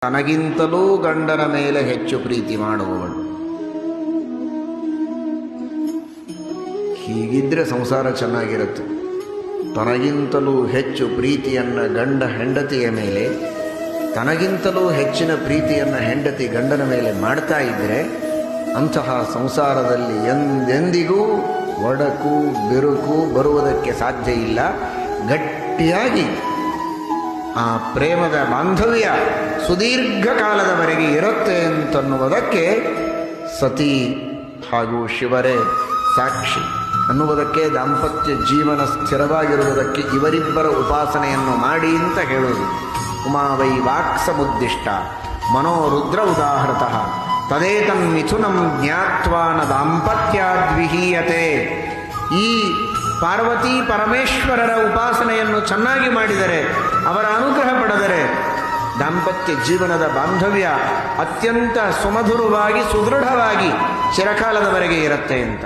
ತನಗಿಂತಲೂ ಗಂಡನ ಮೇಲೆ ಹೆಚ್ಚು ಪ್ರೀತಿ ಮಾಡುವವಳು. ಹೀಗಿದ್ರೆ ಸಂಸಾರ ಚೆನ್ನಾಗಿರುತ್ತೆ. ತನಗಿಂತಲೂ ಹೆಚ್ಚು ಪ್ರೀತಿಯನ್ನು ಗಂಡ ಹೆಂಡತಿಯ ಮೇಲೆ, ತನಗಿಂತಲೂ ಹೆಚ್ಚಿನ ಪ್ರೀತಿಯನ್ನು ಹೆಂಡತಿ ಗಂಡನ ಮೇಲೆ ಮಾಡ್ತಾ ಇದ್ದರೆ ಅಂತಹ ಸಂಸಾರದಲ್ಲಿ ಎಂದೆಂದಿಗೂ ಒಡಕು ಬಿರುಕು ಬರುವುದಕ್ಕೆ ಸಾಧ್ಯ ಇಲ್ಲ. ಗಟ್ಟಿಯಾಗಿ ಆ ಪ್ರೇಮದ ಬಾಂಧವ್ಯ ಸುದೀರ್ಘ ಕಾಲದವರೆಗೆ ಇರುತ್ತೆ ಅಂತನ್ನುವುದಕ್ಕೆ ಸತಿ ಹಾಗೂ ಶಿವರೇ ಸಾಕ್ಷಿ ಅನ್ನುವುದಕ್ಕೆ, ದಾಂಪತ್ಯ ಜೀವನ ಸ್ಥಿರವಾಗಿರುವುದಕ್ಕೆ ಇವರಿಬ್ಬರ ಉಪಾಸನೆಯನ್ನು ಮಾಡಿ ಅಂತ ಹೇಳುವುದು. ಉಮಾವೈ ವಾಕ್ಸಮುದ್ದಿಷ್ಟ ಮನೋರುದ್ರ ಉದಾಹೃತಃ ತದೇತನ್ಮಿಥುನಂ ಜ್ಞಾತ್ವಾ ನ ದಾಂಪತ್ಯಾದ್ವಿಹೀಯತೆ. ಈ ಪಾರ್ವತಿ ಪರಮೇಶ್ವರರ ಉಪಾಸನೆಯನ್ನು ಚೆನ್ನಾಗಿ ಮಾಡಿದರೆ, ಅವರ ಅನುಗ್ರಹ ಪಡೆದರೆ ದಾಂಪತ್ಯ ಜೀವನದ ಬಾಂಧವ್ಯ ಅತ್ಯಂತ ಸುಮಧುರವಾಗಿ ಸುದೃಢವಾಗಿ ಚಿರಕಾಲದವರೆಗೆ ಇರುತ್ತೆ ಅಂತ.